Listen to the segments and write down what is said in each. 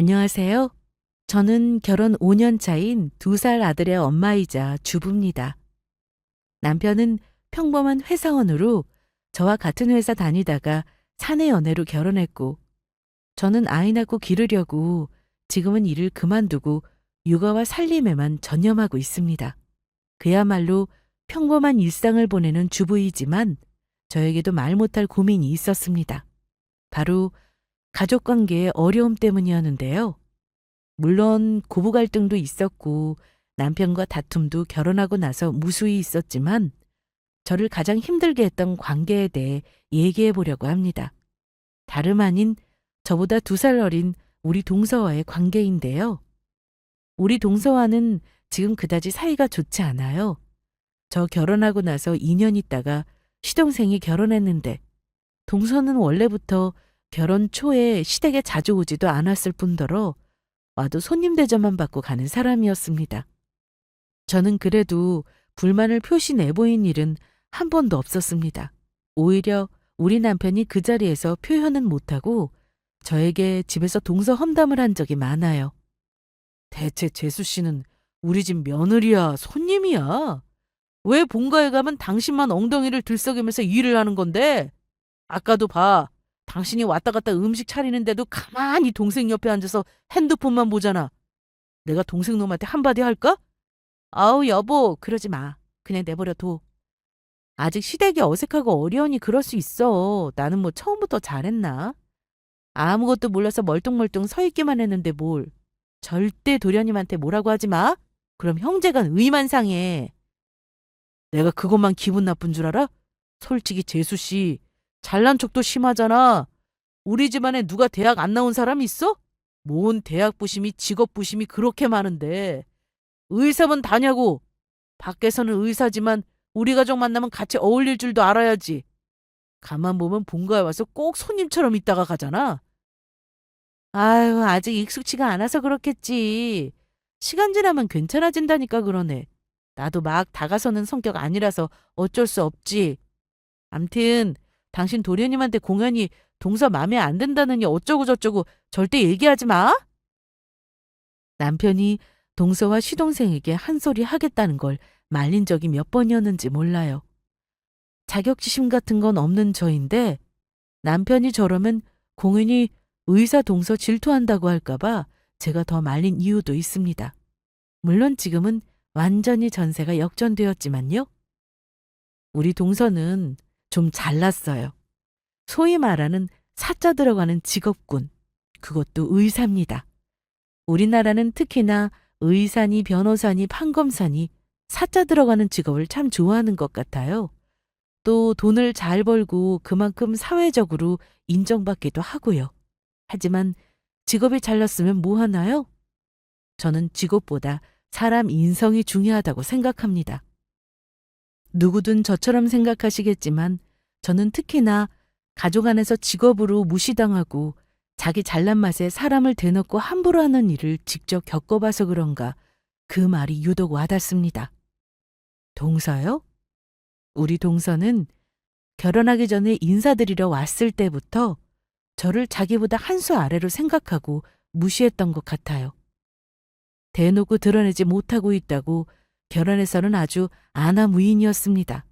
안녕하세요. 저는 결혼 5년 차인 2살 아들의 엄마이자 주부입니다. 남편은 평범한 회사원으로 저와 같은 회사 다니다가 사내 연애로 결혼했고, 저는 아이 낳고 기르려고 지금은 일을 그만두고 육아와 살림에만 전념하고 있습니다. 그야말로 평범한 일상을 보내는 주부이지만 저에게도 말 못할 고민이 있었습니다. 바로 가족 관계의 어려움 때문이었는데요. 물론 고부 갈등도 있었고 남편과 다툼도 결혼하고 나서 무수히 있었지만 저를 가장 힘들게 했던 관계에 대해 얘기해 보려고 합니다. 다름 아닌 저보다 2살 어린 우리 동서와의 관계인데요. 우리 동서와는 지금 그다지 사이가 좋지 않아요. 저 결혼하고 나서 2년 있다가 시동생이 결혼했는데 동서는 원래부터 결혼 초에 시댁에 자주 오지도 않았을 뿐더러 와도 손님 대접만 받고 가는 사람이었습니다. 저는 그래도 불만을 표시 내보인 일은 한 번도 없었습니다. 오히려 우리 남편이 그 자리에서 표현은 못하고 저에게 집에서 동서 험담을 한 적이 많아요. 대체 재수 씨는 우리 집 며느리야, 손님이야? 왜 본가에 가면 당신만 엉덩이를 들썩이면서 일을 하는 건데? 아까도 봐. 당신이 왔다 갔다 음식 차리는데도 가만히 동생 옆에 앉아서 핸드폰만 보잖아. 내가 동생 놈한테 한마디 할까? 아우 여보 그러지 마. 그냥 내버려 둬. 아직 시댁이 어색하고 어려우니 그럴 수 있어. 나는 뭐 처음부터 잘했나? 아무것도 몰라서 멀뚱멀뚱 서 있기만 했는데 뭘. 절대 도련님한테 뭐라고 하지 마. 그럼 형제간 의만 상해. 내가 그것만 기분 나쁜 줄 알아? 솔직히 재수 씨 잘난 척도 심하잖아. 우리 집안에 누가 대학 안 나온 사람 있어? 뭔 대학 부심이 직업 부심이 그렇게 많은데. 의사면 다냐고. 밖에서는 의사지만 우리 가족 만나면 같이 어울릴 줄도 알아야지. 가만 보면 본가에 와서 꼭 손님처럼 있다가 가잖아. 아유, 아직 익숙치가 않아서 그렇겠지. 시간 지나면 괜찮아진다니까 그러네. 나도 막 다가서는 성격 아니라서 어쩔 수 없지. 암튼 당신 도련님한테 공연히 동서 맘에 안 든다느니 어쩌고 저쩌고 절대 얘기하지 마. 남편이 동서와 시동생에게 한 소리 하겠다는 걸 말린 적이 몇 번이었는지 몰라요. 자격지심 같은 건 없는 저인데 남편이 저러면 공연히 의사 동서 질투한다고 할까봐 제가 더 말린 이유도 있습니다. 물론 지금은 완전히 전세가 역전되었지만요. 우리 동서는 좀 잘났어요. 소위 말하는 사자 들어가는 직업군. 그것도 의사입니다. 우리나라는 특히나 의사니 변호사니 판검사니 사자 들어가는 직업을 참 좋아하는 것 같아요. 또 돈을 잘 벌고 그만큼 사회적으로 인정받기도 하고요. 하지만 직업이 잘났으면 뭐 하나요? 저는 직업보다 사람 인성이 중요하다고 생각합니다. 누구든 저처럼 생각하시겠지만 저는 특히나 가족 안에서 직업으로 무시당하고 자기 잘난 맛에 사람을 대놓고 함부로 하는 일을 직접 겪어봐서 그런가 그 말이 유독 와닿습니다. 동서요? 우리 동서는 결혼하기 전에 인사드리러 왔을 때부터 저를 자기보다 한 수 아래로 생각하고 무시했던 것 같아요. 대놓고 드러내지 못하고 있다고 결혼해서는 아주 아나무인이었습니다.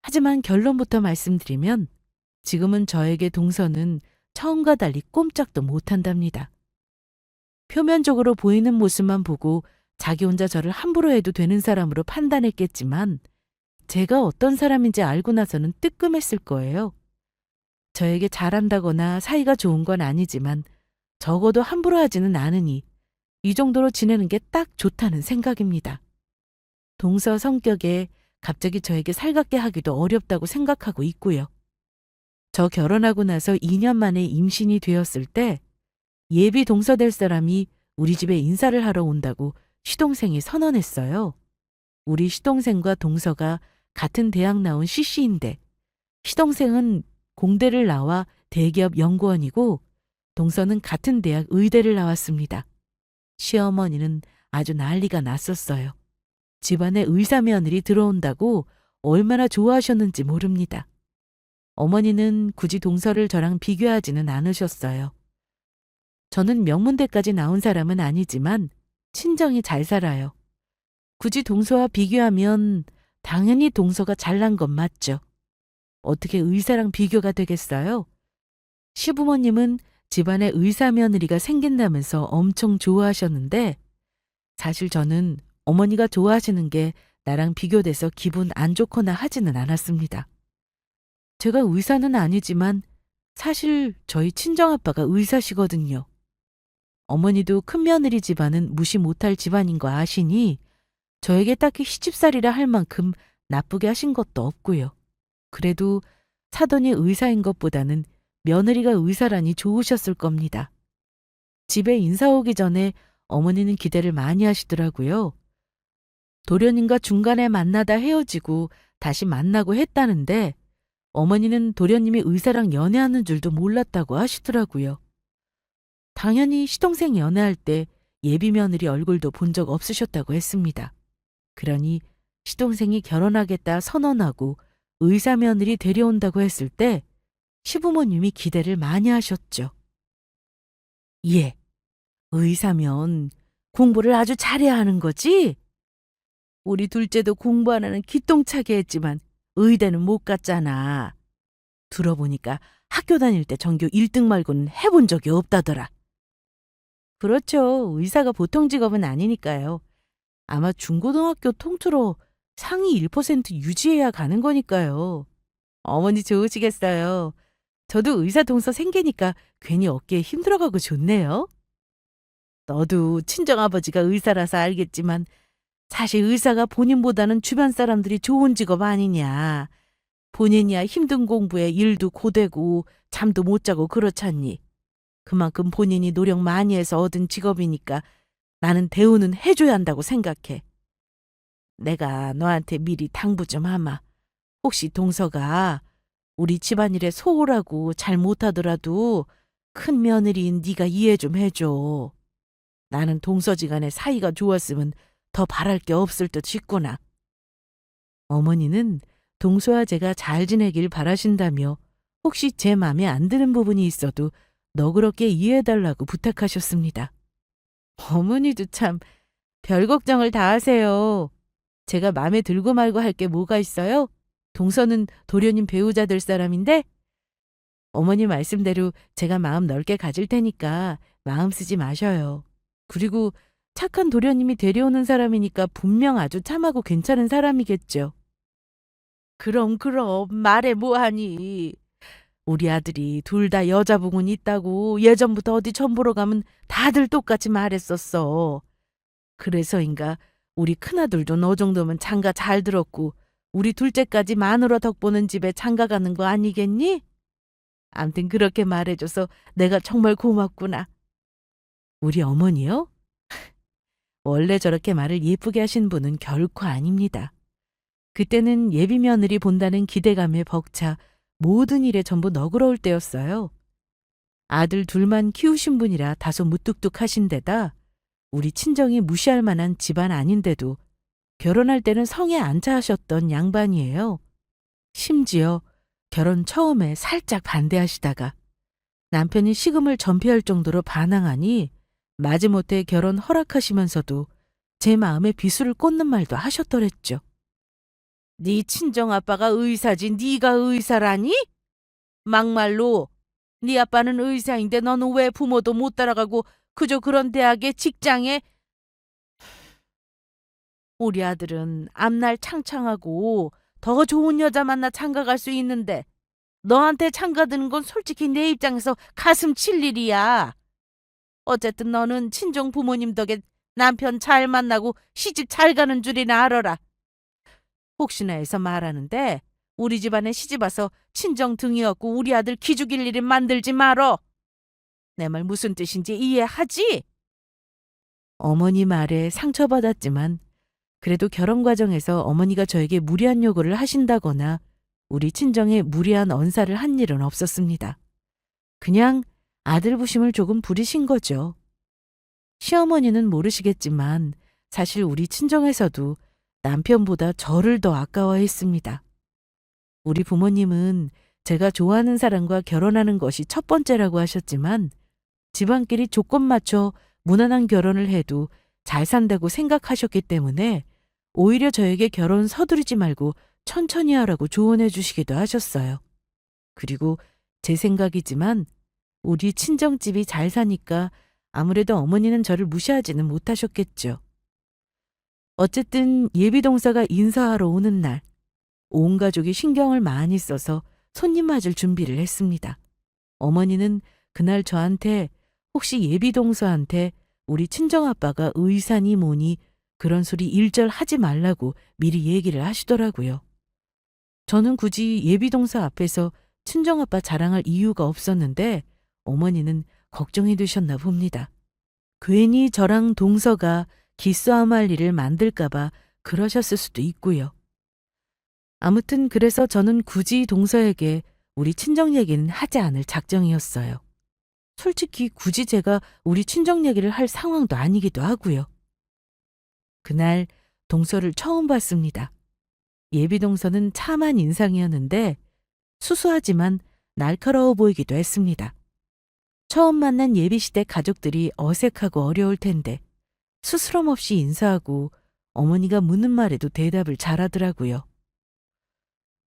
하지만 결론부터 말씀드리면 지금은 저에게 동서는 처음과 달리 꼼짝도 못한답니다. 표면적으로 보이는 모습만 보고 자기 혼자 저를 함부로 해도 되는 사람으로 판단했겠지만 제가 어떤 사람인지 알고 나서는 뜨끔했을 거예요. 저에게 잘한다거나 사이가 좋은 건 아니지만 적어도 함부로 하지는 않으니 이 정도로 지내는 게 딱 좋다는 생각입니다. 동서 성격에 갑자기 저에게 살갑게 하기도 어렵다고 생각하고 있고요. 저 결혼하고 나서 2년 만에 임신이 되었을 때 예비 동서 될 사람이 우리 집에 인사를 하러 온다고 시동생이 선언했어요. 우리 시동생과 동서가 같은 대학 나온 CC인데 시동생은 공대를 나와 대기업 연구원이고 동서는 같은 대학 의대를 나왔습니다. 시어머니는 아주 난리가 났었어요. 집안에 의사 며느리 들어온다고 얼마나 좋아하셨는지 모릅니다. 어머니는 굳이 동서를 저랑 비교하지는 않으셨어요. 저는 명문대까지 나온 사람은 아니지만 친정이 잘 살아요. 굳이 동서와 비교하면 당연히 동서가 잘난 건 맞죠. 어떻게 의사랑 비교가 되겠어요? 시부모님은 집안에 의사 며느리가 생긴다면서 엄청 좋아하셨는데 사실 저는 어머니가 좋아하시는 게 나랑 비교돼서 기분 안 좋거나 하지는 않았습니다. 제가 의사는 아니지만 사실 저희 친정아빠가 의사시거든요. 어머니도 큰며느리 집안은 무시 못할 집안인 거 아시니 저에게 딱히 시집살이라 할 만큼 나쁘게 하신 것도 없고요. 그래도 사돈이 의사인 것보다는 며느리가 의사라니 좋으셨을 겁니다. 집에 인사 오기 전에 어머니는 기대를 많이 하시더라고요. 도련님과 중간에 만나다 헤어지고 다시 만나고 했다는데 어머니는 도련님이 의사랑 연애하는 줄도 몰랐다고 하시더라고요. 당연히 시동생 연애할 때 예비 며느리 얼굴도 본 적 없으셨다고 했습니다. 그러니 시동생이 결혼하겠다 선언하고 의사 며느리 데려온다고 했을 때 시부모님이 기대를 많이 하셨죠. 예, 의사면 공부를 아주 잘해야 하는 거지? 우리 둘째도 공부 안 하는 기똥차게 했지만 의대는 못 갔잖아. 들어보니까 학교 다닐 때 전교 1등 말고는 해본 적이 없다더라. 그렇죠. 의사가 보통 직업은 아니니까요. 아마 중고등학교 통틀어 상위 1% 유지해야 가는 거니까요. 어머니 좋으시겠어요. 저도 의사 동서 생기니까 괜히 어깨에 힘들어가고 좋네요. 너도 친정아버지가 의사라서 알겠지만 사실 의사가 본인보다는 주변 사람들이 좋은 직업 아니냐. 본인이야 힘든 공부에 일도 고되고 잠도 못 자고 그렇잖니. 그만큼 본인이 노력 많이 해서 얻은 직업이니까 나는 대우는 해줘야 한다고 생각해. 내가 너한테 미리 당부 좀 하마. 혹시 동서가 우리 집안일에 소홀하고 잘 못하더라도 큰 며느리인 네가 이해 좀 해줘. 나는 동서지간에 사이가 좋았으면 더 바랄 게 없을 듯 싶구나. 어머니는 동서와 제가 잘 지내길 바라신다며 혹시 제 맘에 안 드는 부분이 있어도 너그럽게 이해해달라고 부탁하셨습니다. 어머니도 참 별 걱정을 다 하세요. 제가 맘에 들고 말고 할 게 뭐가 있어요? 동서는 도련님 배우자 될 사람인데 어머니 말씀대로 제가 마음 넓게 가질 테니까 마음 쓰지 마셔요. 그리고 착한 도련님이 데려오는 사람이니까 분명 아주 참하고 괜찮은 사람이겠죠. 그럼 말해 뭐하니. 우리 아들이 둘 다 여자 부군 있다고 예전부터 어디 전 보러 가면 다들 똑같이 말했었어. 그래서인가 우리 큰아들도 너 정도면 장가 잘 들었고 우리 둘째까지 마누라 덕보는 집에 장가 가는 거 아니겠니? 암튼 그렇게 말해줘서 내가 정말 고맙구나. 우리 어머니요? 원래 저렇게 말을 예쁘게 하신 분은 결코 아닙니다. 그때는 예비 며느리 본다는 기대감에 벅차 모든 일에 전부 너그러울 때였어요. 아들 둘만 키우신 분이라 다소 무뚝뚝하신 데다 우리 친정이 무시할 만한 집안 아닌데도 결혼할 때는 성에 안 차하셨던 양반이에요. 심지어 결혼 처음에 살짝 반대하시다가 남편이 시금을 전폐할 정도로 반항하니 마지못해 결혼 허락하시면서도 제 마음에 비수를 꽂는 말도 하셨더랬죠. 네 친정아빠가 의사지 네가 의사라니? 막말로 네 아빠는 의사인데 너는 왜 부모도 못 따라가고 그저 그런 대학에 직장에. 우리 아들은 앞날 창창하고 더 좋은 여자 만나 장가갈 수 있는데 너한테 장가드는 건 솔직히 내 입장에서 가슴 칠 일이야. 어쨌든 너는 친정 부모님 덕에 남편 잘 만나고 시집 잘 가는 줄이나 알아라. 혹시나 해서 말하는데 우리 집안에 시집 와서 친정 등이 없고 우리 아들 기죽일 일을 만들지 말어. 내 말 무슨 뜻인지 이해하지? 어머니 말에 상처받았지만 그래도 결혼 과정에서 어머니가 저에게 무리한 요구를 하신다거나 우리 친정에 무리한 언사를 한 일은 없었습니다. 그냥 아들 부심을 조금 부리신 거죠. 시어머니는 모르시겠지만 사실 우리 친정에서도 남편보다 저를 더 아까워했습니다. 우리 부모님은 제가 좋아하는 사람과 결혼하는 것이 첫 번째라고 하셨지만 집안끼리 조건 맞춰 무난한 결혼을 해도 잘 산다고 생각하셨기 때문에 오히려 저에게 결혼 서두르지 말고 천천히 하라고 조언해 주시기도 하셨어요. 그리고 제 생각이지만 우리 친정집이 잘 사니까 아무래도 어머니는 저를 무시하지는 못하셨겠죠. 어쨌든 예비동서가 인사하러 오는 날, 온 가족이 신경을 많이 써서 손님 맞을 준비를 했습니다. 어머니는 그날 저한테 혹시 예비동서한테 우리 친정아빠가 의사니 뭐니 그런 소리 일절 하지 말라고 미리 얘기를 하시더라고요. 저는 굳이 예비동서 앞에서 친정아빠 자랑할 이유가 없었는데 어머니는 걱정이 되셨나 봅니다. 괜히 저랑 동서가 기싸움할 일을 만들까봐 그러셨을 수도 있고요. 아무튼 그래서 저는 굳이 동서에게 우리 친정 얘기는 하지 않을 작정이었어요. 솔직히 굳이 제가 우리 친정 얘기를 할 상황도 아니기도 하고요. 그날 동서를 처음 봤습니다. 예비동서는 참한 인상이었는데 수수하지만 날카로워 보이기도 했습니다. 처음 만난 예비시댁 가족들이 어색하고 어려울 텐데 스스럼 없이 인사하고 어머니가 묻는 말에도 대답을 잘하더라고요.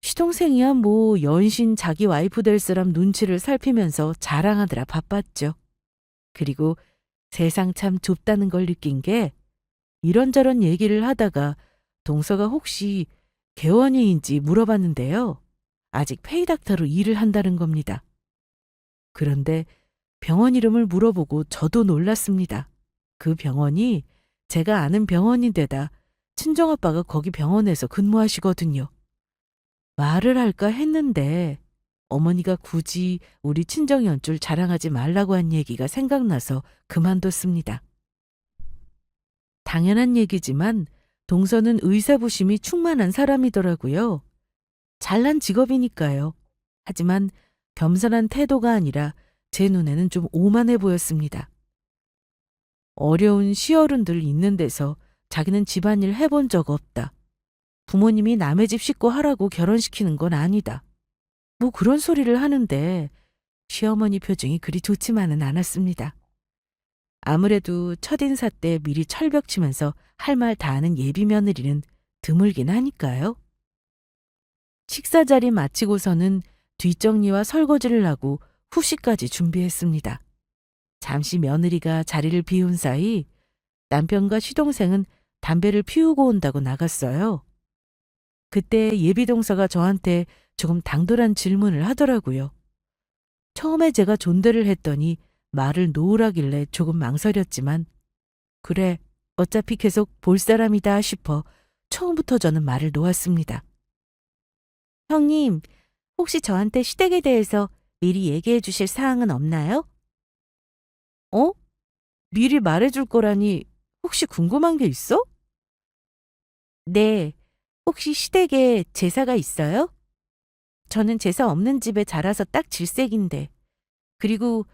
시동생이야 뭐 연신 자기 와이프 될 사람 눈치를 살피면서 자랑하느라 바빴죠. 그리고 세상 참 좁다는 걸 느낀 게 이런저런 얘기를 하다가 동서가 혹시 개원이인지 물어봤는데요. 아직 페이닥터로 일을 한다는 겁니다. 그런데 병원 이름을 물어보고 저도 놀랐습니다. 그 병원이 제가 아는 병원인데다 친정아빠가 거기 병원에서 근무하시거든요. 말을 할까 했는데 어머니가 굳이 우리 친정 연줄 자랑하지 말라고 한 얘기가 생각나서 그만뒀습니다. 당연한 얘기지만 동서는 의사부심이 충만한 사람이더라고요. 잘난 직업이니까요. 하지만 겸손한 태도가 아니라 제 눈에는 좀 오만해 보였습니다. 어려운 시어른들 있는 데서 자기는 집안일 해본 적 없다. 부모님이 남의 집 식구 하라고 결혼시키는 건 아니다. 뭐 그런 소리를 하는데 시어머니 표정이 그리 좋지만은 않았습니다. 아무래도 첫인사 때 미리 철벽 치면서 할 말 다 하는 예비 며느리는 드물긴 하니까요. 식사 자리 마치고서는 뒷정리와 설거지를 하고 후식까지 준비했습니다. 잠시 며느리가 자리를 비운 사이 남편과 시동생은 담배를 피우고 온다고 나갔어요. 그때 예비동서가 저한테 조금 당돌한 질문을 하더라고요. 처음에 제가 존대를 했더니 말을 놓으라길래 조금 망설였지만 그래 어차피 계속 볼 사람이다 싶어 처음부터 저는 말을 놓았습니다. 형님, 혹시 저한테 시댁에 대해서 미리 얘기해 주실 사항은 없나요? 어? 미리 말해줄 거라니 혹시 궁금한 게 있어? 네, 혹시 시댁에 제사가 있어요? 저는 제사 없는 집에 자라서 딱 질색인데. 그리고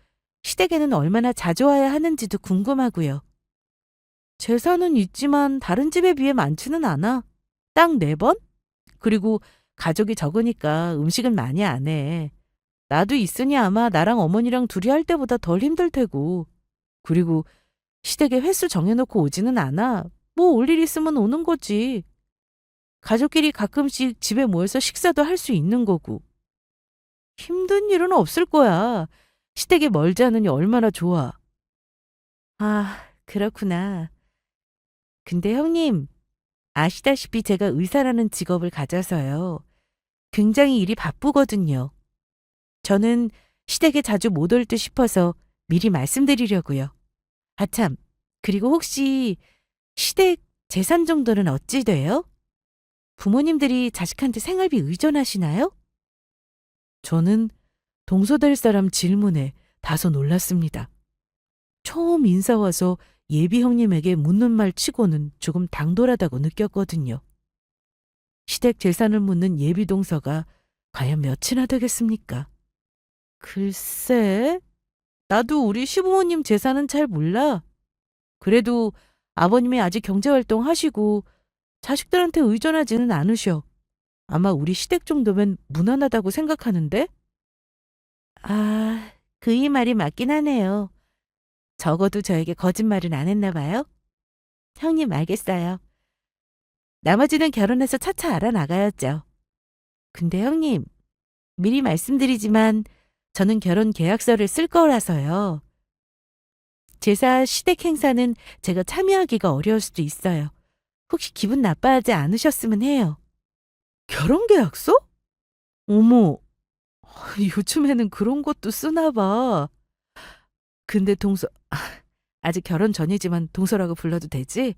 시댁에는 얼마나 자주 와야 하는지도 궁금하고요. 제사는 있지만 다른 집에 비해 많지는 않아. 딱 4번? 그리고 가족이 적으니까 음식은 많이 안 해. 나도 있으니 아마 나랑 어머니랑 둘이 할 때보다 덜 힘들 테고. 그리고 시댁에 횟수 정해놓고 오지는 않아. 뭐 올 일 있으면 오는 거지. 가족끼리 가끔씩 집에 모여서 식사도 할 수 있는 거고. 힘든 일은 없을 거야. 시댁에 멀지 않으니 얼마나 좋아. 아, 그렇구나. 근데 형님, 아시다시피 제가 의사라는 직업을 가져서요. 굉장히 일이 바쁘거든요. 저는 시댁에 자주 못 올 듯 싶어서 미리 말씀드리려고요. 아참, 그리고 혹시 시댁 재산 정도는 어찌 돼요? 부모님들이 자식한테 생활비 의존하시나요? 저는 동서될 사람 질문에 다소 놀랐습니다. 처음 인사 와서 예비 형님에게 묻는 말 치고는 조금 당돌하다고 느꼈거든요. 시댁 재산을 묻는 예비 동서가 과연 몇이나 되겠습니까? 글쎄, 나도 우리 시부모님 재산은 잘 몰라. 그래도 아버님이 아직 경제활동 하시고 자식들한테 의존하지는 않으셔. 아마 우리 시댁 정도면 무난하다고 생각하는데? 아, 그이 말이 맞긴 하네요. 적어도 저에게 거짓말은 안 했나 봐요. 형님 알겠어요. 나머지는 결혼해서 차차 알아나가야죠. 근데 형님, 미리 말씀드리지만 저는 결혼 계약서를 쓸 거라서요. 제사 시댁 행사는 제가 참여하기가 어려울 수도 있어요. 혹시 기분 나빠하지 않으셨으면 해요. 결혼 계약서? 어머, 요즘에는 그런 것도 쓰나 봐. 근데 아직 결혼 전이지만 동서라고 불러도 되지?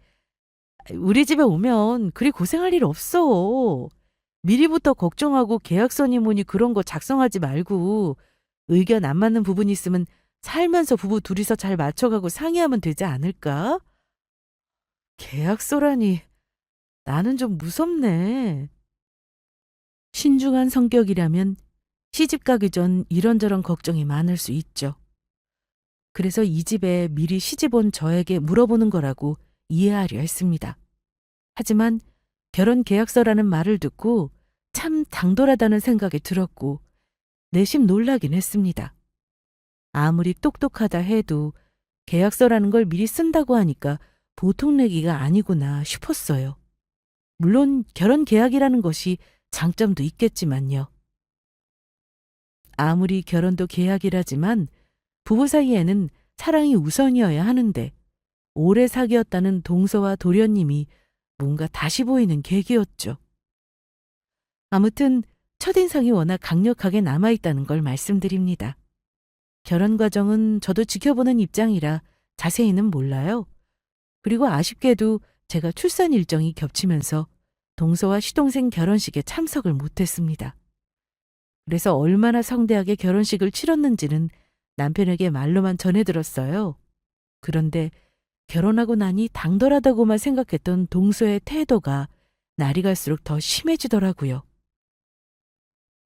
우리 집에 오면 그리 고생할 일 없어. 미리부터 걱정하고 계약서니 뭐니 그런 거 작성하지 말고 의견 안 맞는 부분이 있으면 살면서 부부 둘이서 잘 맞춰가고 상의하면 되지 않을까? 계약서라니 나는 좀 무섭네. 신중한 성격이라면 시집 가기 전 이런저런 걱정이 많을 수 있죠. 그래서 이 집에 미리 시집 온 저에게 물어보는 거라고 이해하려 했습니다. 하지만 결혼 계약서라는 말을 듣고 참 당돌하다는 생각이 들었고 내심 놀라긴 했습니다. 아무리 똑똑하다 해도 계약서라는 걸 미리 쓴다고 하니까 보통 내기가 아니구나 싶었어요. 물론 결혼 계약이라는 것이 장점도 있겠지만요. 아무리 결혼도 계약이라지만 부부 사이에는 사랑이 우선이어야 하는데 오래 사귀었다는 동서와 도련님이 뭔가 다시 보이는 계기였죠. 아무튼 첫인상이 워낙 강력하게 남아있다는 걸 말씀드립니다. 결혼 과정은 저도 지켜보는 입장이라 자세히는 몰라요. 그리고 아쉽게도 제가 출산 일정이 겹치면서 동서와 시동생 결혼식에 참석을 못했습니다. 그래서 얼마나 성대하게 결혼식을 치렀는지는 남편에게 말로만 전해들었어요. 그런데 결혼하고 나니 당돌하다고만 생각했던 동서의 태도가 날이 갈수록 더 심해지더라고요.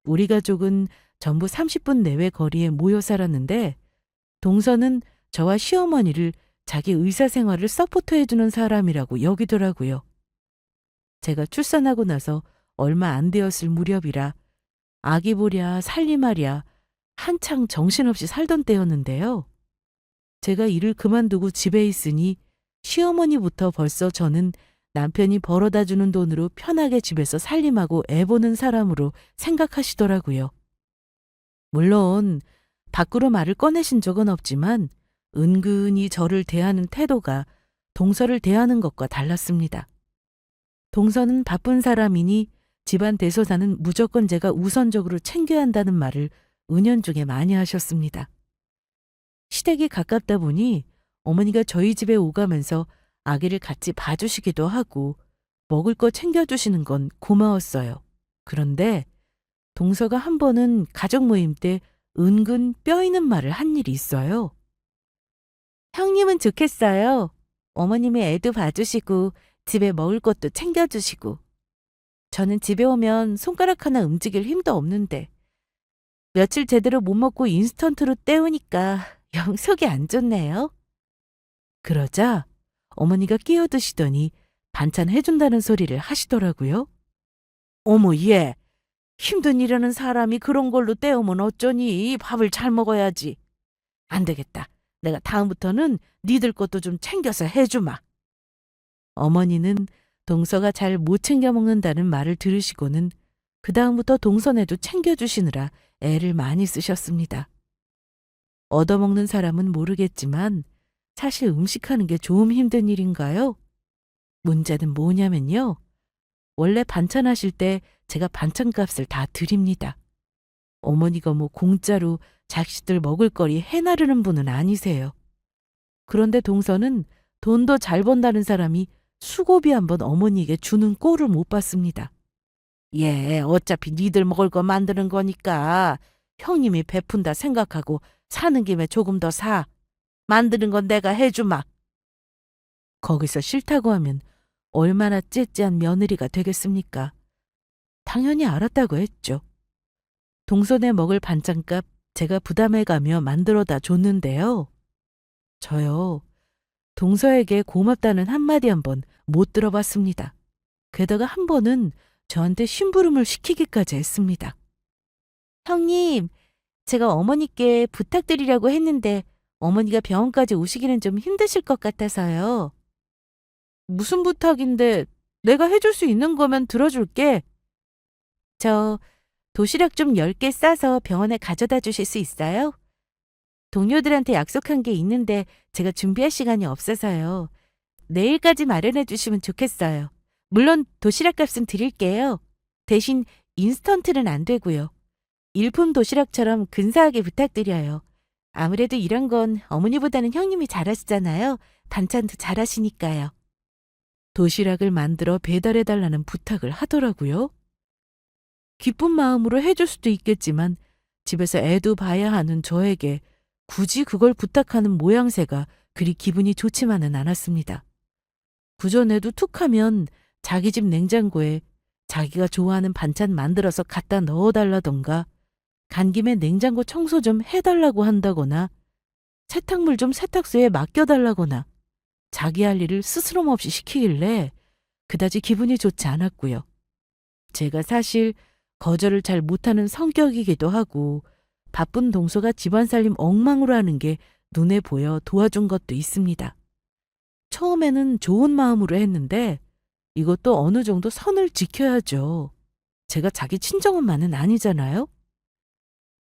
우리 가족은 전부 30분 내외 거리에 모여 살았는데 동서는 저와 시어머니를 자기 의사생활을 서포트해주는 사람이라고 여기더라고요. 제가 출산하고 나서 얼마 안 되었을 무렵이라 아기 보랴 살림하랴 한창 정신없이 살던 때였는데요. 제가 일을 그만두고 집에 있으니 시어머니부터 벌써 저는 남편이 벌어다 주는 돈으로 편하게 집에서 살림하고 애 보는 사람으로 생각하시더라고요. 물론 밖으로 말을 꺼내신 적은 없지만 은근히 저를 대하는 태도가 동서를 대하는 것과 달랐습니다. 동서는 바쁜 사람이니 집안 대소사는 무조건 제가 우선적으로 챙겨야 한다는 말을 은연중에 많이 하셨습니다. 시댁이 가깝다 보니 어머니가 저희 집에 오가면서 아기를 같이 봐주시기도 하고 먹을 거 챙겨주시는 건 고마웠어요. 그런데 동서가 한 번은 가족 모임 때 은근 뼈 있는 말을 한 일이 있어요. 형님은 좋겠어요. 어머님이 애도 봐주시고 집에 먹을 것도 챙겨주시고. 저는 집에 오면 손가락 하나 움직일 힘도 없는데 며칠 제대로 못 먹고 인스턴트로 때우니까 영 속이 안 좋네요. 그러자 어머니가 끼어드시더니 반찬 해준다는 소리를 하시더라고요. 어머 얘 힘든 일하는 사람이 그런 걸로 때우면 어쩌니 밥을 잘 먹어야지. 안 되겠다. 내가 다음부터는 니들 것도 좀 챙겨서 해주마. 어머니는 동서가 잘 못 챙겨 먹는다는 말을 들으시고는 그 다음부터 동서네도 챙겨주시느라 애를 많이 쓰셨습니다. 얻어먹는 사람은 모르겠지만 사실 음식하는 게 좀 힘든 일인가요? 문제는 뭐냐면요. 원래 반찬하실 때 제가 반찬값을 다 드립니다. 어머니가 뭐 공짜로 자식들 먹을거리 해나르는 분은 아니세요. 그런데 동서는 돈도 잘 번다는 사람이 수고비 한번 어머니에게 주는 꼴을 못 봤습니다. 예, 어차피 니들 먹을 거 만드는 거니까 형님이 베푼다 생각하고 사는 김에 조금 더 사. 만드는 건 내가 해주마. 거기서 싫다고 하면 얼마나 째째한 며느리가 되겠습니까? 당연히 알았다고 했죠. 동서네 먹을 반찬값 제가 부담해가며 만들어다 줬는데요. 저요, 동서에게 고맙다는 한마디 한번 못 들어봤습니다. 게다가 한 번은 저한테 심부름을 시키기까지 했습니다. 형님, 제가 어머니께 부탁드리려고 했는데 어머니가 병원까지 오시기는 좀 힘드실 것 같아서요. 무슨 부탁인데 내가 해줄 수 있는 거면 들어줄게. 저 도시락 좀 10개 싸서 병원에 가져다 주실 수 있어요? 동료들한테 약속한 게 있는데 제가 준비할 시간이 없어서요. 내일까지 마련해 주시면 좋겠어요. 물론 도시락 값은 드릴게요. 대신 인스턴트는 안 되고요. 일품 도시락처럼 근사하게 부탁드려요. 아무래도 이런 건 어머니보다는 형님이 잘하시잖아요. 반찬도 잘하시니까요. 도시락을 만들어 배달해달라는 부탁을 하더라고요. 기쁜 마음으로 해줄 수도 있겠지만 집에서 애도 봐야 하는 저에게 굳이 그걸 부탁하는 모양새가 그리 기분이 좋지만은 않았습니다. 그전에도 툭하면 자기 집 냉장고에 자기가 좋아하는 반찬 만들어서 갖다 넣어달라던가 간 김에 냉장고 청소 좀 해달라고 한다거나 세탁물 좀 세탁소에 맡겨달라거나 자기 할 일을 스스럼 없이 시키길래 그다지 기분이 좋지 않았고요. 제가 사실 거절을 잘 못하는 성격이기도 하고 바쁜 동서가 집안 살림 엉망으로 하는 게 눈에 보여 도와준 것도 있습니다. 처음에는 좋은 마음으로 했는데 이것도 어느 정도 선을 지켜야죠. 제가 자기 친정엄마는 아니잖아요.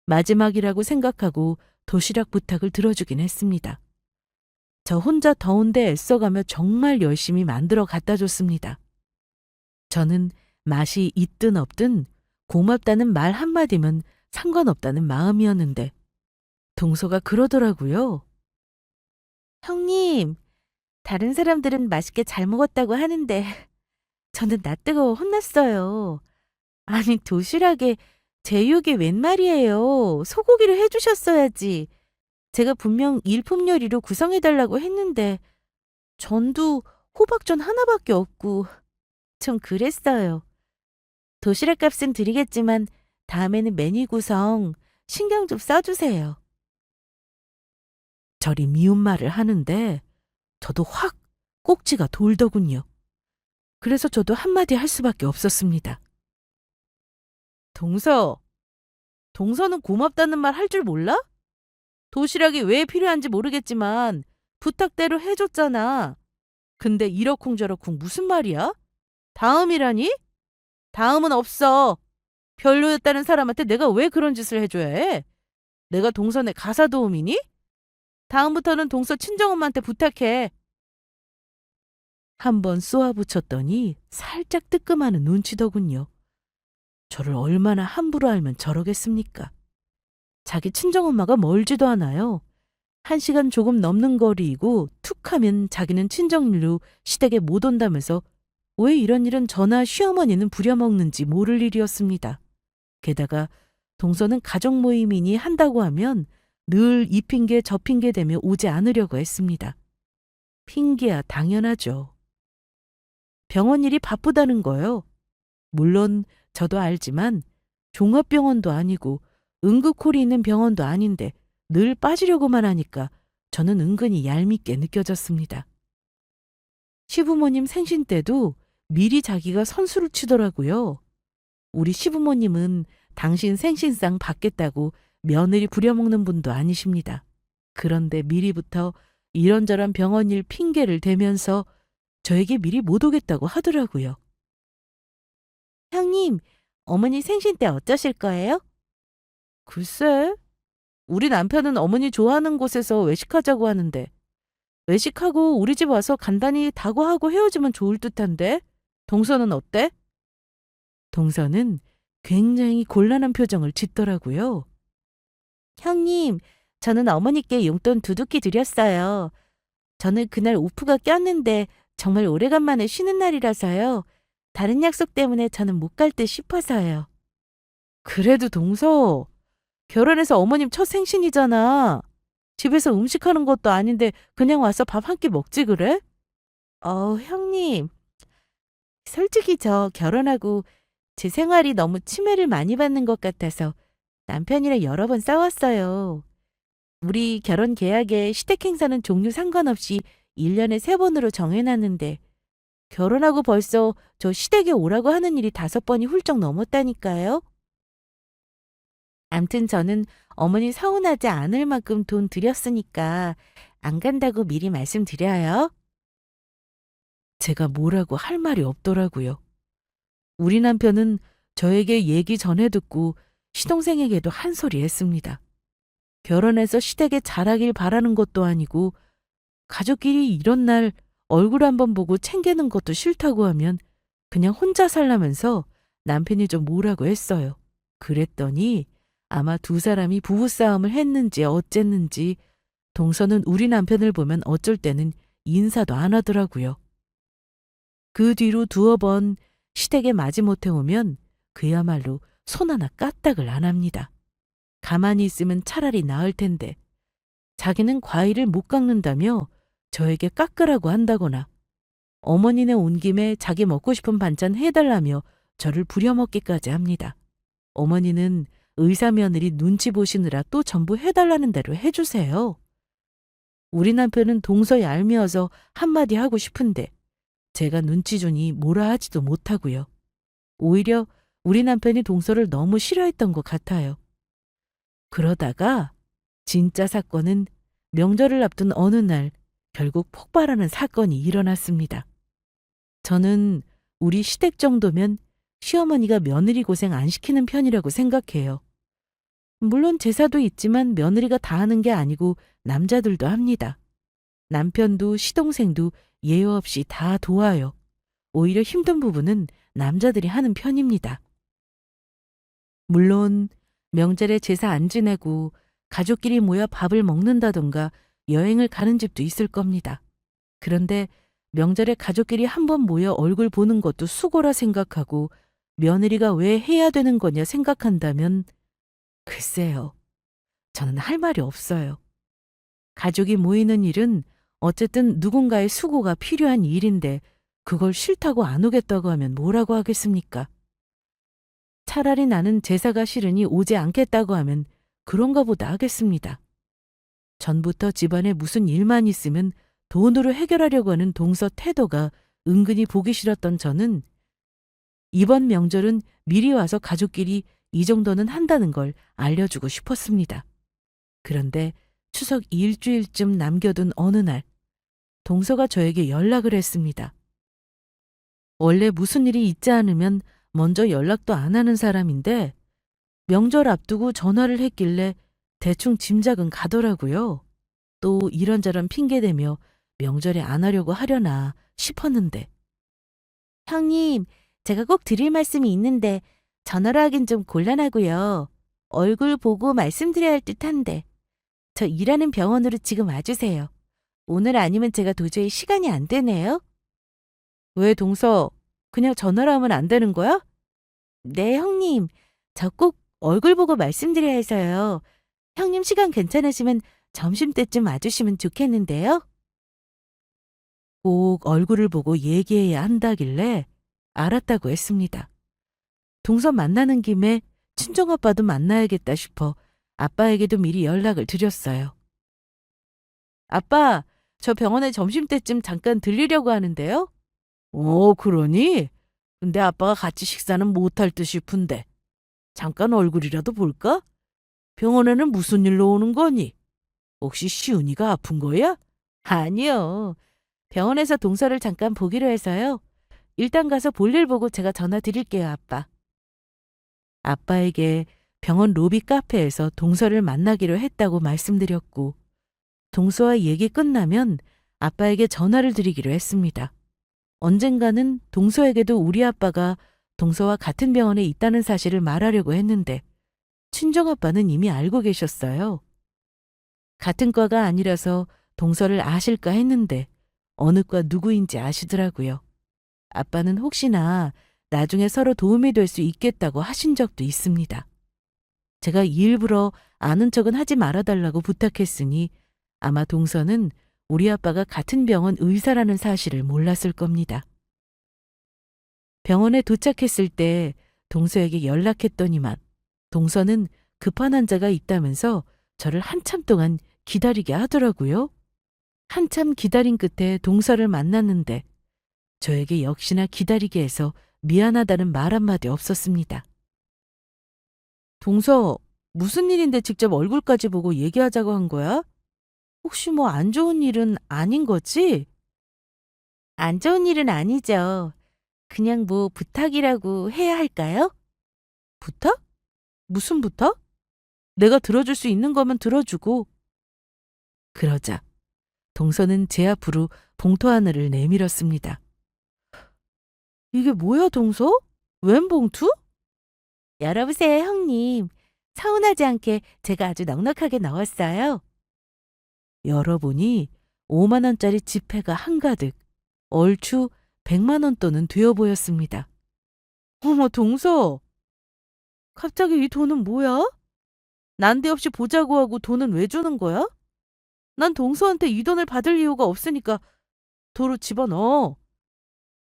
마지막이라고 생각하고 도시락 부탁을 들어주긴 했습니다. 저 혼자 더운데 애써가며 정말 열심히 만들어 갖다 줬습니다. 저는 맛이 있든 없든 고맙다는 말 한마디면 상관없다는 마음이었는데 동서가 그러더라고요. 형님, 다른 사람들은 맛있게 잘 먹었다고 하는데 저는 낯뜨거워 혼났어요. 아니 도시락에 제육이 웬 말이에요. 소고기를 해주셨어야지. 제가 분명 일품 요리로 구성해달라고 했는데 전도 호박전 하나밖에 없고 좀 그랬어요. 도시락 값은 드리겠지만 다음에는 메뉴 구성 신경 좀 써주세요. 저리 미운 말을 하는데 저도 확 꼭지가 돌더군요. 그래서 저도 한마디 할 수밖에 없었습니다. 동서는 고맙다는 말 할 줄 몰라? 도시락이 왜 필요한지 모르겠지만 부탁대로 해줬잖아. 근데 이러쿵저러쿵 무슨 말이야? 다음이라니? 다음은 없어. 별로였다는 사람한테 내가 왜 그런 짓을 해줘야 해? 내가 동선의 가사 도우미니? 다음부터는 동서 친정엄마한테 부탁해. 한번 쏘아붙였더니 살짝 뜨끔하는 눈치더군요. 저를 얼마나 함부로 알면 저러겠습니까? 자기 친정엄마가 멀지도 않아요. 1시간 조금 넘는 거리이고 툭하면 자기는 친정일로 시댁에 못 온다면서 왜 이런 일은 저나 시어머니는 부려먹는지 모를 일이었습니다. 게다가 동서는 가족 모임이니 한다고 하면 늘 이 핑계 저 핑계 대며 오지 않으려고 했습니다. 핑계야 당연하죠. 병원 일이 바쁘다는 거요. 물론 저도 알지만 종합병원도 아니고 응급콜이 있는 병원도 아닌데 늘 빠지려고만 하니까 저는 은근히 얄밉게 느껴졌습니다. 시부모님 생신 때도 미리 자기가 선수를 치더라고요. 우리 시부모님은 당신 생신상 받겠다고 며느리 부려먹는 분도 아니십니다. 그런데 미리부터 이런저런 병원 일 핑계를 대면서 저에게 미리 못 오겠다고 하더라고요. 형님, 어머니 생신 때 어쩌실 거예요? 글쎄, 우리 남편은 어머니 좋아하는 곳에서 외식하자고 하는데 외식하고 우리 집 와서 간단히 다과하고 헤어지면 좋을 듯한데 동서는 어때? 동서는 굉장히 곤란한 표정을 짓더라고요. 형님, 저는 어머니께 용돈 두둑히 드렸어요. 저는 그날 오프가 꼈는데 정말 오래간만에 쉬는 날이라서요. 다른 약속 때문에 저는 못 갈 듯 싶어서요. 그래도 동서, 결혼해서 어머님 첫 생신이잖아. 집에서 음식하는 것도 아닌데 그냥 와서 밥 한 끼 먹지 그래? 형님. 솔직히 저 결혼하고 제 생활이 너무 침해를 많이 받는 것 같아서 남편이랑 여러 번 싸웠어요. 우리 결혼 계약에 시댁 행사는 종류 상관없이 1년에 3번으로 정해놨는데 결혼하고 벌써 저 시댁에 오라고 하는 일이 5번이 훌쩍 넘었다니까요. 암튼 저는 어머니 서운하지 않을 만큼 돈 들였으니까 안 간다고 미리 말씀드려요. 제가 뭐라고 할 말이 없더라고요. 우리 남편은 저에게 얘기 전해 듣고 시동생에게도 한 소리 했습니다. 결혼해서 시댁에 잘하길 바라는 것도 아니고 가족끼리 이런 날 얼굴 한번 보고 챙기는 것도 싫다고 하면 그냥 혼자 살라면서 남편이 좀 뭐라고 했어요. 그랬더니 아마 두 사람이 부부싸움을 했는지 어쨌는지 동서는 우리 남편을 보면 어쩔 때는 인사도 안 하더라고요. 그 뒤로 두어 번 시댁에 마지못해 오면 그야말로 손 하나 까딱을 안 합니다. 가만히 있으면 차라리 나을 텐데 자기는 과일을 못 깎는다며 저에게 깎으라고 한다거나 어머니네 온 김에 자기 먹고 싶은 반찬 해달라며 저를 부려먹기까지 합니다. 어머니는 의사 며느리 눈치 보시느라 또 전부 해달라는 대로 해주세요. 우리 남편은 동서 얄미워서 한마디 하고 싶은데 제가 눈치 주니 뭐라 하지도 못하고요. 오히려 우리 남편이 동서를 너무 싫어했던 것 같아요. 그러다가 진짜 사건은 명절을 앞둔 어느 날 결국 폭발하는 사건이 일어났습니다. 저는 우리 시댁 정도면 시어머니가 며느리 고생 안 시키는 편이라고 생각해요. 물론 제사도 있지만 며느리가 다 하는 게 아니고 남자들도 합니다. 남편도 시동생도 예외 없이 다 도와요. 오히려 힘든 부분은 남자들이 하는 편입니다. 물론 명절에 제사 안 지내고 가족끼리 모여 밥을 먹는다던가 여행을 가는 집도 있을 겁니다. 그런데 명절에 가족끼리 한번 모여 얼굴 보는 것도 수고라 생각하고 며느리가 왜 해야 되는 거냐 생각한다면 글쎄요. 저는 할 말이 없어요. 가족이 모이는 일은 어쨌든 누군가의 수고가 필요한 일인데 그걸 싫다고 안 오겠다고 하면 뭐라고 하겠습니까? 차라리 나는 제사가 싫으니 오지 않겠다고 하면 그런가 보다 하겠습니다. 전부터 집안에 무슨 일만 있으면 돈으로 해결하려고 하는 동서 태도가 은근히 보기 싫었던 저는 이번 명절은 미리 와서 가족끼리 이 정도는 한다는 걸 알려주고 싶었습니다. 그런데 추석 일주일쯤 남겨둔 어느 날 동서가 저에게 연락을 했습니다. 원래 무슨 일이 있지 않으면 먼저 연락도 안 하는 사람인데 명절 앞두고 전화를 했길래 대충 짐작은 가더라고요. 또 이런저런 핑계대며 명절에 안 하려고 하려나 싶었는데. 형님, 제가 꼭 드릴 말씀이 있는데 전화로 하긴 좀 곤란하고요. 얼굴 보고 말씀드려야 할 듯한데. 저 일하는 병원으로 지금 와주세요. 오늘 아니면 제가 도저히 시간이 안 되네요. 왜 동서, 그냥 전화로 하면 안 되는 거야? 네, 형님. 저 꼭 얼굴 보고 말씀드려야 해서요. 형님 시간 괜찮으시면 점심때쯤 와주시면 좋겠는데요. 꼭 얼굴을 보고 얘기해야 한다길래 알았다고 했습니다. 동서 만나는 김에 친정아빠도 만나야겠다 싶어 아빠에게도 미리 연락을 드렸어요. 아빠, 저 병원에 점심때쯤 잠깐 들리려고 하는데요. 그러니? 근데 아빠가 같이 식사는 못할 듯 싶은데. 잠깐 얼굴이라도 볼까? 병원에는 무슨 일로 오는 거니? 혹시 시은이가 아픈 거야? 아니요. 병원에서 동서를 잠깐 보기로 해서요. 일단 가서 볼일 보고 제가 전화 드릴게요, 아빠. 아빠에게 병원 로비 카페에서 동서를 만나기로 했다고 말씀드렸고 동서와 얘기 끝나면 아빠에게 전화를 드리기로 했습니다. 언젠가는 동서에게도 우리 아빠가 동서와 같은 병원에 있다는 사실을 말하려고 했는데 친정아빠는 이미 알고 계셨어요. 같은 과가 아니라서 동서를 아실까 했는데 어느 과 누구인지 아시더라고요. 아빠는 혹시나 나중에 서로 도움이 될 수 있겠다고 하신 적도 있습니다. 제가 일부러 아는 척은 하지 말아달라고 부탁했으니 아마 동서는 우리 아빠가 같은 병원 의사라는 사실을 몰랐을 겁니다. 병원에 도착했을 때 동서에게 연락했더니만 동서는 급한 환자가 있다면서 저를 한참 동안 기다리게 하더라고요. 한참 기다린 끝에 동서를 만났는데 저에게 역시나 기다리게 해서 미안하다는 말 한마디 없었습니다. 동서, 무슨 일인데 직접 얼굴까지 보고 얘기하자고 한 거야? 혹시 뭐 안 좋은 일은 아닌 거지? 안 좋은 일은 아니죠. 그냥 뭐 부탁이라고 해야 할까요? 부탁? 무슨 부탁? 내가 들어줄 수 있는 거면 들어주고. 그러자 동서는 제 앞으로 봉투 하나를 내밀었습니다. 이게 뭐야, 동서? 웬 봉투? 열어보세요, 형님. 서운하지 않게 제가 아주 넉넉하게 넣었어요. 열어보니 5만 원짜리 지폐가 한가득, 얼추 100만 원 돈은 되어 보였습니다. 어머, 동서. 갑자기 이 돈은 뭐야? 난데없이 보자고 하고 돈은 왜 주는 거야? 난 동서한테 이 돈을 받을 이유가 없으니까 도로 집어넣어.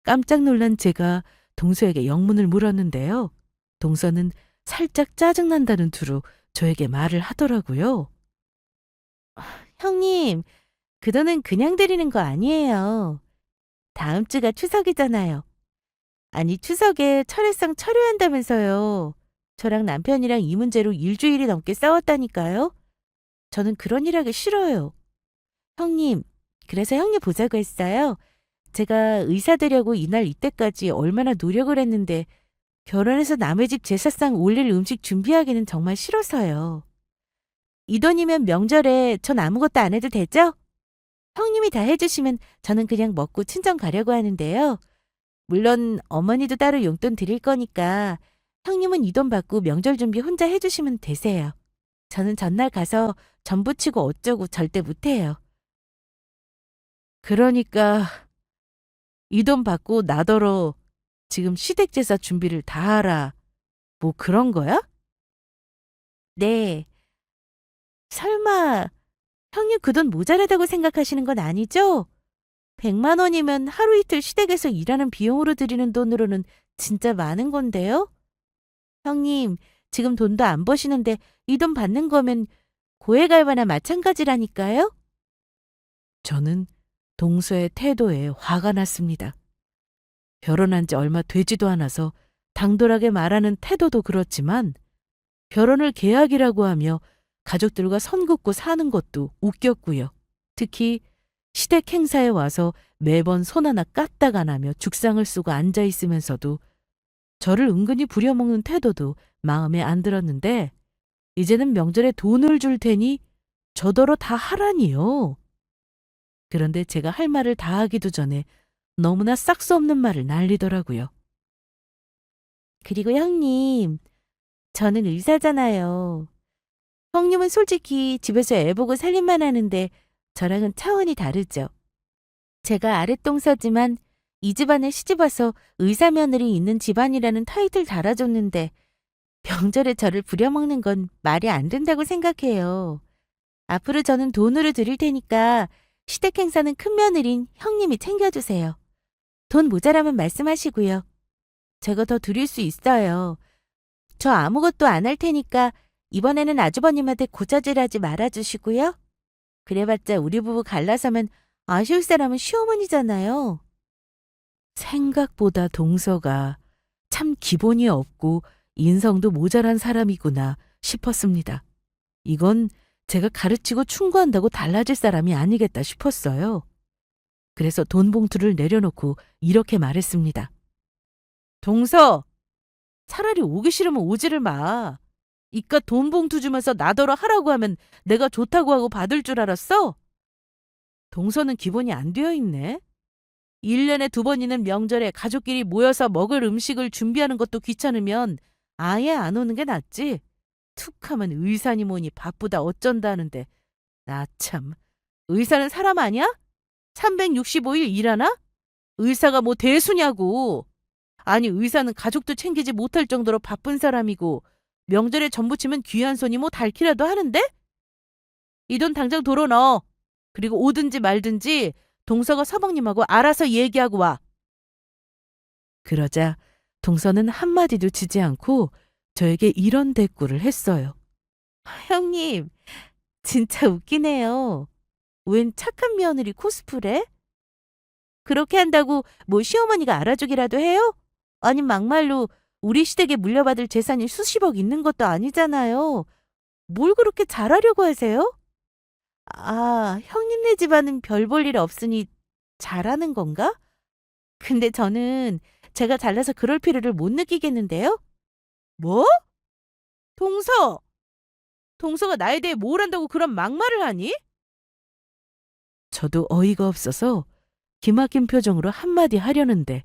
깜짝 놀란 제가 동서에게 영문을 물었는데요. 동서는 살짝 짜증난다는 투로 저에게 말을 하더라고요. 형님, 그 돈은 그냥 드리는 거 아니에요. 다음 주가 추석이잖아요. 아니, 추석에 철회상 철회한다면서요. 저랑 남편이랑 이 문제로 일주일이 넘게 싸웠다니까요. 저는 그런 일 하기 싫어요. 형님, 그래서 형님 보자고 했어요. 제가 의사 되려고 이날 이때까지 얼마나 노력을 했는데 결혼해서 남의 집 제사상 올릴 음식 준비하기는 정말 싫어서요. 이 돈이면 명절에 전 아무것도 안 해도 되죠? 형님이 다 해주시면 저는 그냥 먹고 친정 가려고 하는데요. 물론 어머니도 따로 용돈 드릴 거니까 형님은 이 돈 받고 명절 준비 혼자 해주시면 되세요. 저는 전날 가서 전 부치고 어쩌고 절대 못해요. 그러니까 이 돈 받고 나더러 지금 시댁 제사 준비를 다 하라. 뭐 그런 거야? 네. 설마 형님 그 돈 모자라다고 생각하시는 건 아니죠? 100만 원이면 하루 이틀 시댁에서 일하는 비용으로 드리는 돈으로는 진짜 많은 건데요? 형님, 지금 돈도 안 버시는데 이 돈 받는 거면 고액 알바나 마찬가지라니까요? 저는 동서의 태도에 화가 났습니다. 결혼한 지 얼마 되지도 않아서 당돌하게 말하는 태도도 그렇지만 결혼을 계약이라고 하며 가족들과 선 긋고 사는 것도 웃겼고요. 특히 시댁 행사에 와서 매번 손 하나 까딱 안 하며 죽상을 쓰고 앉아 있으면서도 저를 은근히 부려먹는 태도도 마음에 안 들었는데 이제는 명절에 돈을 줄 테니 저더러 다 하라니요. 그런데 제가 할 말을 다 하기도 전에 너무나 싹수 없는 말을 날리더라고요. 그리고 형님, 저는 의사잖아요. 형님은 솔직히 집에서 애 보고 살림만 하는데 저랑은 차원이 다르죠. 제가 아랫동서지만 이 집안에 시집와서 의사 며느리 있는 집안이라는 타이틀 달아줬는데 명절에 저를 부려먹는 건 말이 안 된다고 생각해요. 앞으로 저는 돈으로 드릴 테니까 시댁 행사는 큰 며느린 형님이 챙겨주세요. 돈 모자라면 말씀하시고요. 제가 더 드릴 수 있어요. 저 아무것도 안 할 테니까 이번에는 아주버님한테 고자질하지 말아주시고요. 그래봤자 우리 부부 갈라서면 아쉬울 사람은 시어머니잖아요. 생각보다 동서가 참 기본이 없고 인성도 모자란 사람이구나 싶었습니다. 이건 제가 가르치고 충고한다고 달라질 사람이 아니겠다 싶었어요. 그래서 돈 봉투를 내려놓고 이렇게 말했습니다. 동서, 차라리 오기 싫으면 오지를 마. 이깟 돈 봉투 주면서 나더러 하라고 하면 내가 좋다고 하고 받을 줄 알았어? 동서는 기본이 안 되어 있네. 1년에 2번이는 명절에 가족끼리 모여서 먹을 음식을 준비하는 것도 귀찮으면 아예 안 오는 게 낫지. 툭하면 의사니 뭐니 바쁘다 어쩐다 하는데 나 참, 의사는 사람 아니야? 365일 일하나? 의사가 뭐 대수냐고. 아니 의사는 가족도 챙기지 못할 정도로 바쁜 사람이고 명절에 전 부치면 귀한 손이 뭐 닳기라도 하는데? 이 돈 당장 도로 넣어. 그리고 오든지 말든지 동서가 서방님하고 알아서 얘기하고 와. 그러자 동서는 한마디도 지지 않고 저에게 이런 대꾸를 했어요. 형님, 진짜 웃기네요. 웬 착한 며느리 코스프레? 그렇게 한다고 뭐 시어머니가 알아주기라도 해요? 아니 막말로 우리 시댁에 물려받을 재산이 수십억 있는 것도 아니잖아요. 뭘 그렇게 잘하려고 하세요? 아, 형님네 집안은 별 볼 일 없으니 잘하는 건가? 근데 저는 제가 잘나서 그럴 필요를 못 느끼겠는데요? 뭐? 동서! 동서가 나에 대해 뭘 안다고 그런 막말을 하니? 저도 어이가 없어서 기막힌 표정으로 한마디 하려는데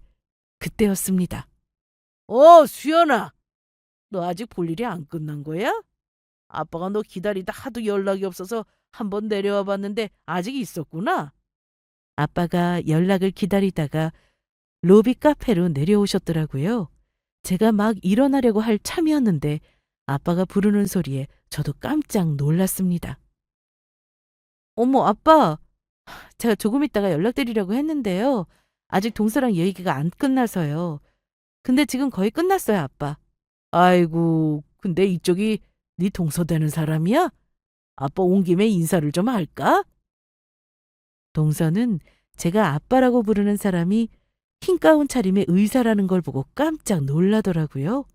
그때였습니다. 수연아. 너 아직 볼 일이 안 끝난 거야? 아빠가 너 기다리다 하도 연락이 없어서 한번 내려와 봤는데 아직 있었구나. 아빠가 연락을 기다리다가 로비 카페로 내려오셨더라고요. 제가 막 일어나려고 할 참이었는데 아빠가 부르는 소리에 저도 깜짝 놀랐습니다. 어머, 아빠. 제가 조금 있다가 연락드리려고 했는데요. 아직 동서랑 얘기가 안 끝나서요. 근데 지금 거의 끝났어요, 아빠. 아이고, 근데 이쪽이 네 동서 되는 사람이야? 아빠 온 김에 인사를 좀 할까? 동서는 제가 아빠라고 부르는 사람이 흰 가운 차림의 의사라는 걸 보고 깜짝 놀라더라고요.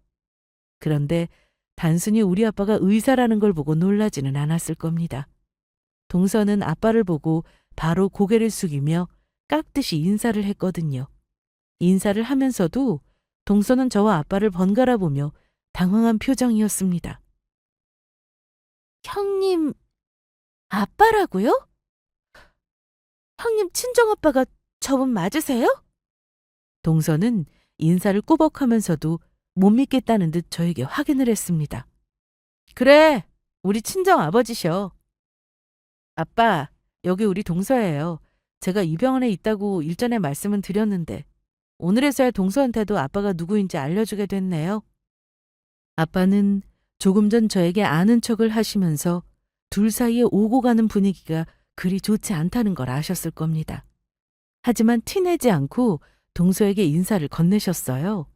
그런데 단순히 우리 아빠가 의사라는 걸 보고 놀라지는 않았을 겁니다. 동서는 아빠를 보고 바로 고개를 숙이며 깍듯이 인사를 했거든요. 인사를 하면서도 동서는 저와 아빠를 번갈아 보며 당황한 표정이었습니다. 형님, 아빠라고요? 형님 친정아빠가 저분 맞으세요? 동서는 인사를 꾸벅하면서도 못 믿겠다는 듯 저에게 확인을 했습니다. 그래, 우리 친정아버지셔. 아빠, 여기 우리 동서예요. 제가 이 병원에 있다고 일전에 말씀은 드렸는데 오늘에서야 동서한테도 아빠가 누구인지 알려주게 됐네요. 아빠는 조금 전 저에게 아는 척을 하시면서 둘 사이에 오고 가는 분위기가 그리 좋지 않다는 걸 아셨을 겁니다. 하지만 티내지 않고 동서에게 인사를 건네셨어요.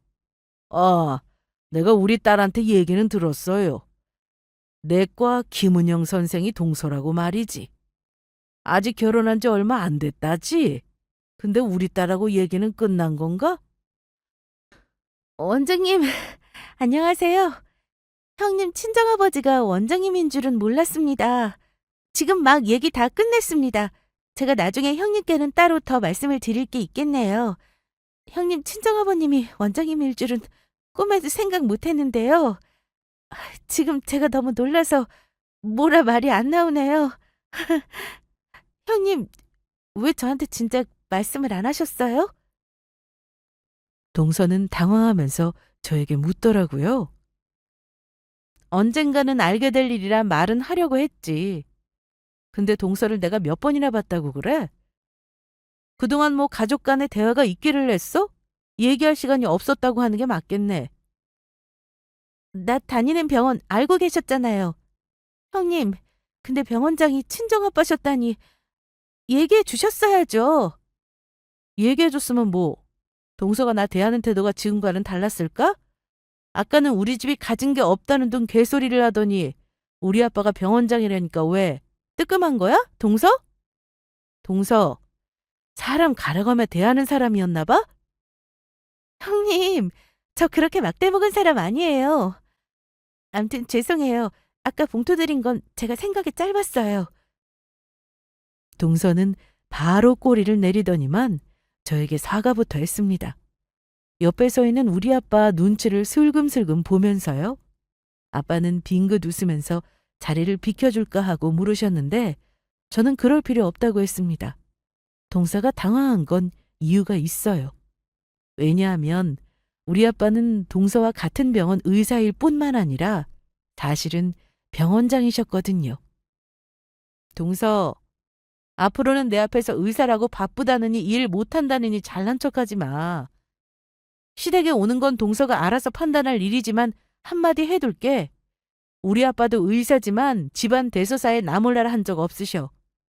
내가 우리 딸한테 얘기는 들었어요. 내과 김은영 선생이 동서라고 말이지. 아직 결혼한 지 얼마 안 됐다지? 근데 우리 딸하고 얘기는 끝난 건가? 원장님, 안녕하세요. 형님 친정아버지가 원장님인 줄은 몰랐습니다. 지금 막 얘기 다 끝냈습니다. 제가 나중에 형님께는 따로 더 말씀을 드릴 게 있겠네요. 형님 친정아버님이 원장님일 줄은 꿈에도 생각 못 했는데요. 지금 제가 너무 놀라서 뭐라 말이 안 나오네요. 형님, 왜 저한테 진작 말씀을 안 하셨어요? 동서는 당황하면서 저에게 묻더라고요. 언젠가는 알게 될 일이라 말은 하려고 했지. 근데 동서를 내가 몇 번이나 봤다고 그래? 그동안 뭐 가족 간의 대화가 있기를 했어? 얘기할 시간이 없었다고 하는 게 맞겠네. 나 다니는 병원 알고 계셨잖아요. 형님, 근데 병원장이 친정아빠셨다니 얘기해 주셨어야죠. 얘기해 줬으면 뭐, 동서가 나 대하는 태도가 지금과는 달랐을까? 아까는 우리 집이 가진 게 없다는 둥 개소리를 하더니 우리 아빠가 병원장이라니까 왜? 뜨끔한 거야? 동서? 동서, 사람 가려가며 대하는 사람이었나 봐? 형님, 저 그렇게 막대먹은 사람 아니에요. 암튼 죄송해요. 아까 봉투 드린 건 제가 생각이 짧았어요. 동서는 바로 꼬리를 내리더니만 저에게 사과부터 했습니다. 옆에 서 있는 우리 아빠 눈치를 슬금슬금 보면서요. 아빠는 빙긋 웃으면서 자리를 비켜줄까 하고 물으셨는데 저는 그럴 필요 없다고 했습니다. 동서가 당황한 건 이유가 있어요. 왜냐하면 우리 아빠는 동서와 같은 병원 의사일 뿐만 아니라 사실은 병원장이셨거든요. 동서, 앞으로는 내 앞에서 의사라고 바쁘다느니 일 못한다느니 잘난 척하지 마. 시댁에 오는 건 동서가 알아서 판단할 일이지만 한마디 해둘게. 우리 아빠도 의사지만 집안 대소사에 나 몰라라 한 적 없으셔.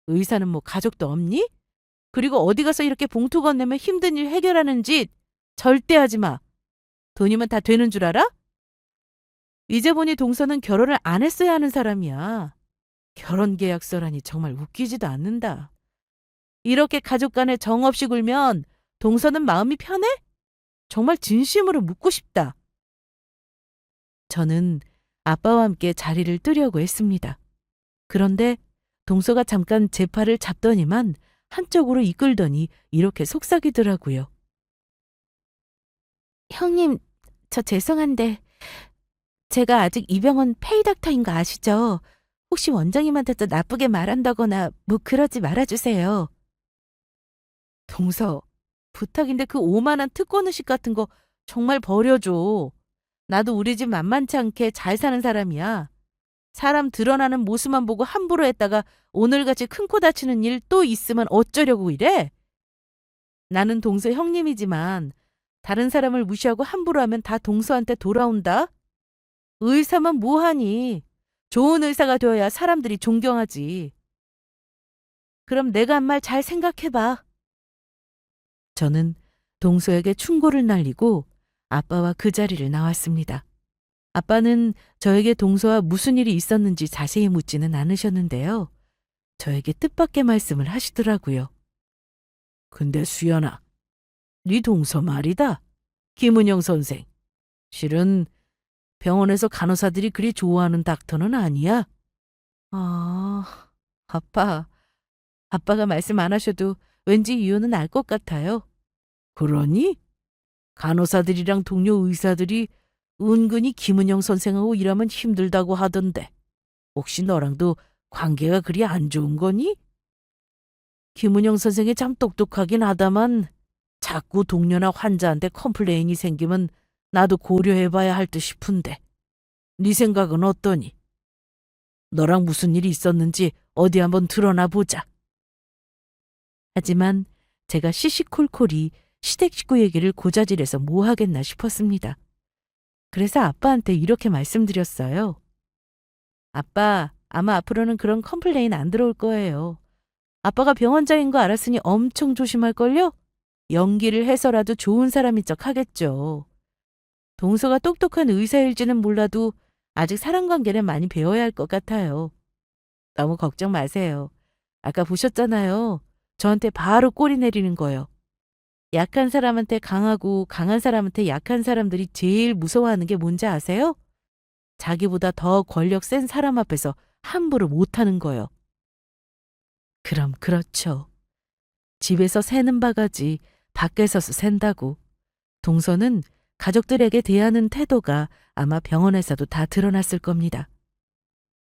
의사는 뭐 가족도 없니? 그리고 어디 가서 이렇게 봉투 건네면 힘든 일 해결하는 짓 절대 하지 마. 돈이면 다 되는 줄 알아? 이제 보니 동서는 결혼을 안 했어야 하는 사람이야. 결혼 계약서라니 정말 웃기지도 않는다. 이렇게 가족 간에 정 없이 굴면 동서는 마음이 편해? 정말 진심으로 묻고 싶다. 저는 아빠와 함께 자리를 뜨려고 했습니다. 그런데 동서가 잠깐 제 팔을 잡더니만 한쪽으로 이끌더니 이렇게 속삭이더라고요. 형님, 저 죄송한데 제가 아직 이 병원 페이닥터인 거 아시죠? 혹시 원장님한테도 나쁘게 말한다거나 뭐 그러지 말아주세요. 동서, 부탁인데 그 오만한 특권의식 같은 거 정말 버려줘. 나도 우리 집 만만치 않게 잘 사는 사람이야. 사람 드러나는 모습만 보고 함부로 했다가 오늘같이 큰 코 다치는 일 또 있으면 어쩌려고 이래? 나는 동서 형님이지만 다른 사람을 무시하고 함부로 하면 다 동서한테 돌아온다? 의사만 뭐하니? 좋은 의사가 되어야 사람들이 존경하지. 그럼 내가 한 말 잘 생각해봐. 저는 동서에게 충고를 날리고 아빠와 그 자리를 나왔습니다. 아빠는 저에게 동서와 무슨 일이 있었는지 자세히 묻지는 않으셨는데요. 저에게 뜻밖의 말씀을 하시더라고요. 근데 수연아, 네 동서 말이다. 김은영 선생. 실은 병원에서 간호사들이 그리 좋아하는 닥터는 아니야. 아, 아빠. 아빠가 말씀 안 하셔도 왠지 이유는 알 것 같아요. 그러니? 간호사들이랑 동료 의사들이 은근히 김은영 선생하고 일하면 힘들다고 하던데 혹시 너랑도 관계가 그리 안 좋은 거니? 김은영 선생이 참 똑똑하긴 하다만 자꾸 동료나 환자한테 컴플레인이 생기면 나도 고려해봐야 할 듯 싶은데 네 생각은 어떠니? 너랑 무슨 일이 있었는지 어디 한번 드러나 보자. 하지만 제가 시시콜콜이 시댁 식구 얘기를 고자질해서 뭐 하겠나 싶었습니다. 그래서 아빠한테 이렇게 말씀드렸어요. 아빠, 아마 앞으로는 그런 컴플레인 안 들어올 거예요. 아빠가 병원장인 거 알았으니 엄청 조심할걸요? 연기를 해서라도 좋은 사람인 척 하겠죠. 동서가 똑똑한 의사일지는 몰라도 아직 사람 관계는 많이 배워야 할 것 같아요. 너무 걱정 마세요. 아까 보셨잖아요. 저한테 바로 꼬리 내리는 거요. 약한 사람한테 강하고 강한 사람한테 약한 사람들이 제일 무서워하는 게 뭔지 아세요? 자기보다 더 권력 센 사람 앞에서 함부로 못하는 거요. 그럼 그렇죠. 집에서 새는 바가지 밖에서서 샌다고. 동서는 가족들에게 대하는 태도가 아마 병원에서도 다 드러났을 겁니다.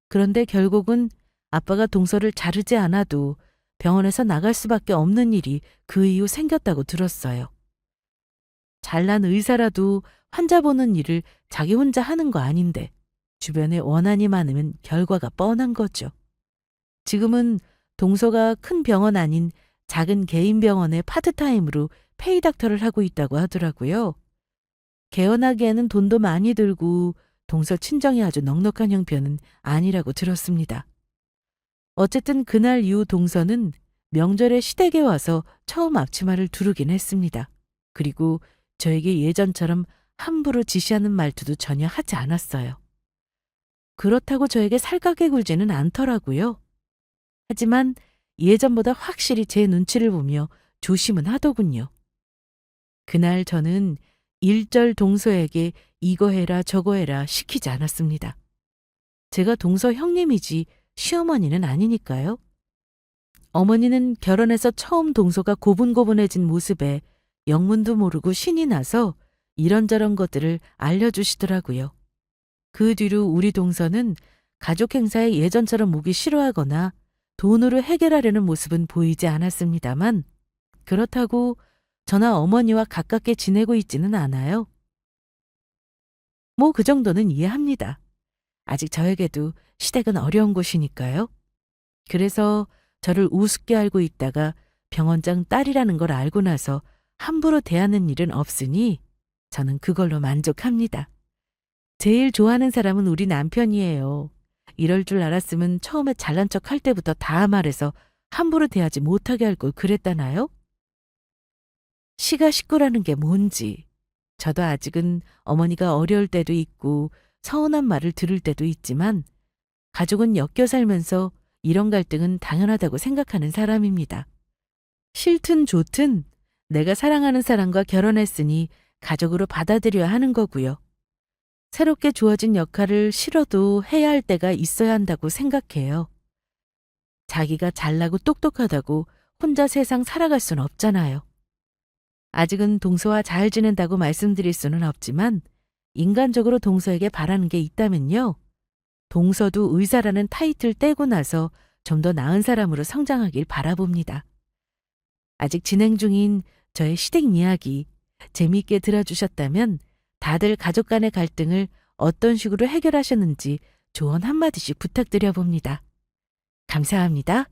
그런데 결국은 아빠가 동서를 자르지 않아도 병원에서 나갈 수밖에 없는 일이 그 이후 생겼다고 들었어요. 잘난 의사라도 환자 보는 일을 자기 혼자 하는 거 아닌데 주변에 원한이 많으면 결과가 뻔한 거죠. 지금은 동서가 큰 병원 아닌 작은 개인 병원에 파트타임으로 페이닥터를 하고 있다고 하더라고요. 개원하기에는 돈도 많이 들고 동서 친정이 아주 넉넉한 형편은 아니라고 들었습니다. 어쨌든 그날 이후 동서는 명절에 시댁에 와서 처음 앞치마를 두르긴 했습니다. 그리고 저에게 예전처럼 함부로 지시하는 말투도 전혀 하지 않았어요. 그렇다고 저에게 살갑게 굴지는 않더라고요. 하지만 예전보다 확실히 제 눈치를 보며 조심은 하더군요. 그날 저는 일절 동서에게 이거 해라 저거 해라 시키지 않았습니다. 제가 동서 형님이지 시어머니는 아니니까요. 어머니는 결혼해서 처음 동서가 고분고분해진 모습에 영문도 모르고 신이 나서 이런저런 것들을 알려주시더라고요. 그 뒤로 우리 동서는 가족 행사에 예전처럼 오기 싫어하거나 돈으로 해결하려는 모습은 보이지 않았습니다만 그렇다고 저나 어머니와 가깝게 지내고 있지는 않아요. 뭐 그 정도는 이해합니다. 아직 저에게도 시댁은 어려운 곳이니까요. 그래서 저를 우습게 알고 있다가 병원장 딸이라는 걸 알고 나서 함부로 대하는 일은 없으니 저는 그걸로 만족합니다. 제일 좋아하는 사람은 우리 남편이에요. 이럴 줄 알았으면 처음에 잘난 척 할 때부터 다 말해서 함부로 대하지 못하게 할 걸 그랬다나요? 시가 식구라는 게 뭔지. 저도 아직은 어머니가 어려울 때도 있고 서운한 말을 들을 때도 있지만 가족은 엮여 살면서 이런 갈등은 당연하다고 생각하는 사람입니다. 싫든 좋든 내가 사랑하는 사람과 결혼했으니 가족으로 받아들여야 하는 거고요. 새롭게 주어진 역할을 싫어도 해야 할 때가 있어야 한다고 생각해요. 자기가 잘나고 똑똑하다고 혼자 세상 살아갈 순 없잖아요. 아직은 동서와 잘 지낸다고 말씀드릴 수는 없지만 인간적으로 동서에게 바라는 게 있다면요. 동서도 의사라는 타이틀 떼고 나서 좀 더 나은 사람으로 성장하길 바라봅니다. 아직 진행 중인 저의 시댁 이야기 재미있게 들어주셨다면 다들 가족 간의 갈등을 어떤 식으로 해결하셨는지 조언 한마디씩 부탁드려 봅니다. 감사합니다.